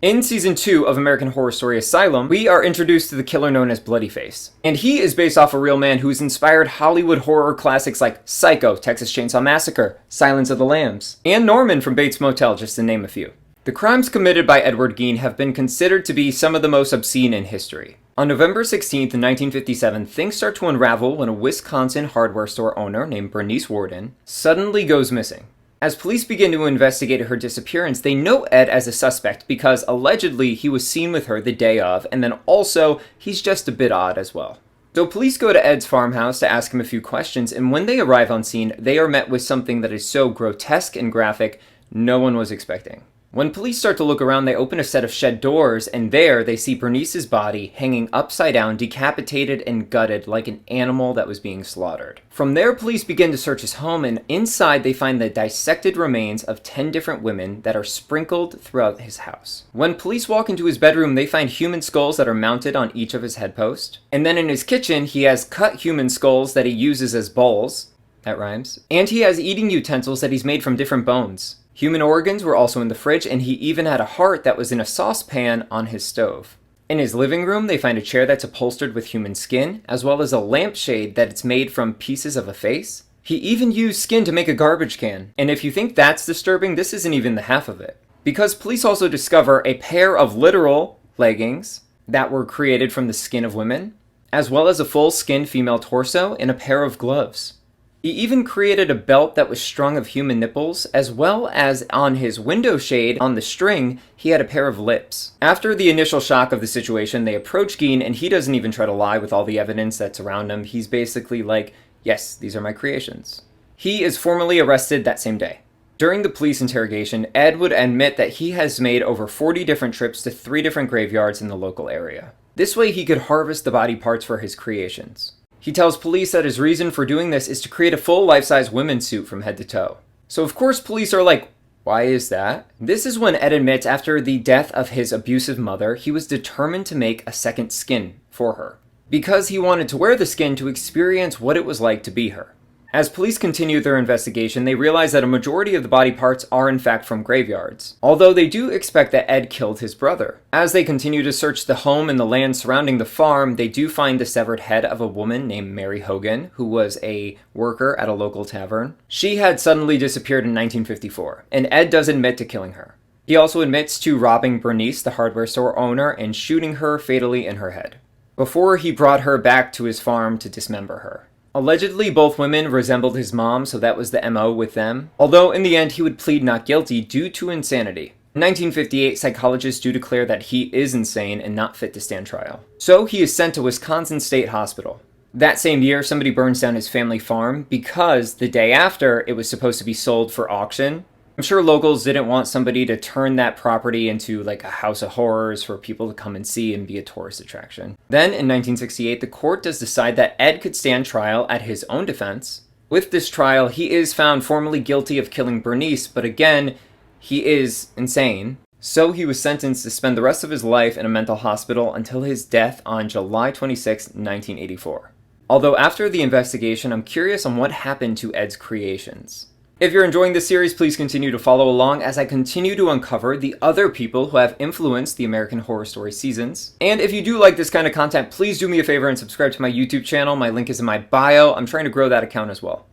In Season 2 of American Horror Story Asylum, we are introduced to the killer known as Bloodyface. And he is based off a real man who's inspired Hollywood horror classics like Psycho, Texas Chainsaw Massacre, Silence of the Lambs, and Norman from Bates Motel, just to name a few. The crimes committed by Edward Gein have been considered to be some of the most obscene in history. On November 16th, 1957, things start to unravel when a Wisconsin hardware store owner named Bernice Worden suddenly goes missing. As police begin to investigate her disappearance, they note Ed as a suspect because allegedly he was seen with her the day of, and then also he's just a bit odd as well. So police go to Ed's farmhouse to ask him a few questions, and when they arrive on scene, they are met with something that is so grotesque and graphic no one was expecting. When police start to look around, they open a set of shed doors, and there they see Bernice's body hanging upside down, decapitated and gutted like an animal that was being slaughtered. From there, police begin to search his home, and inside they find the dissected remains of 10 different women that are sprinkled throughout his house. When police walk into his bedroom, they find human skulls that are mounted on each of his headposts. And then in his kitchen, he has cut human skulls that he uses as bowls. That rhymes. And he has eating utensils that he's made from different bones. Human organs were also in the fridge, and he even had a heart that was in a saucepan on his stove. In his living room, they find a chair that's upholstered with human skin, as well as a lampshade that's made from pieces of a face. He even used skin to make a garbage can. And if you think that's disturbing, this isn't even the half of it. Because police also discover a pair of literal leggings that were created from the skin of women, as well as a full skin female torso and a pair of gloves. He even created a belt that was strung of human nipples, as well as on his window shade on the string, he had a pair of lips. After the initial shock of the situation, they approach Gein, and he doesn't even try to lie with all the evidence that's around him. He's basically like, yes, these are my creations. He is formally arrested that same day. During the police interrogation, Ed would admit that he has made over 40 different trips to 3 different graveyards in the local area. This way he could harvest the body parts for his creations. He tells police that his reason for doing this is to create a full life-size women's suit from head to toe. So of course police are like, why is that? This is when Ed admits after the death of his abusive mother, he was determined to make a second skin for her, because he wanted to wear the skin to experience what it was like to be her. As police continue their investigation, they realize that a majority of the body parts are in fact from graveyards, although they do expect that Ed killed his brother. As they continue to search the home and the land surrounding the farm, they do find the severed head of a woman named Mary Hogan, who was a worker at a local tavern. She had suddenly disappeared in 1954, and Ed does admit to killing her. He also admits to robbing Bernice, the hardware store owner, and shooting her fatally in her head, before he brought her back to his farm to dismember her. Allegedly, both women resembled his mom, so that was the MO with them, although in the end he would plead not guilty due to insanity. In 1958, psychologists do declare that he is insane and not fit to stand trial. So he is sent to Wisconsin State Hospital. That same year, somebody burns down his family farm because the day after it was supposed to be sold for auction. I'm sure locals didn't want somebody to turn that property into like a house of horrors for people to come and see and be a tourist attraction. Then in 1968, the court does decide that Ed could stand trial at his own defense. With this trial, he is found formally guilty of killing Bernice, but again, he is insane. So he was sentenced to spend the rest of his life in a mental hospital until his death on July 26, 1984. Although after the investigation, I'm curious on what happened to Ed's creations. If you're enjoying this series, please continue to follow along as I continue to uncover the other people who have influenced the American Horror Story seasons. And if you do like this kind of content, please do me a favor and subscribe to my YouTube channel. My link is in my bio. I'm trying to grow that account as well.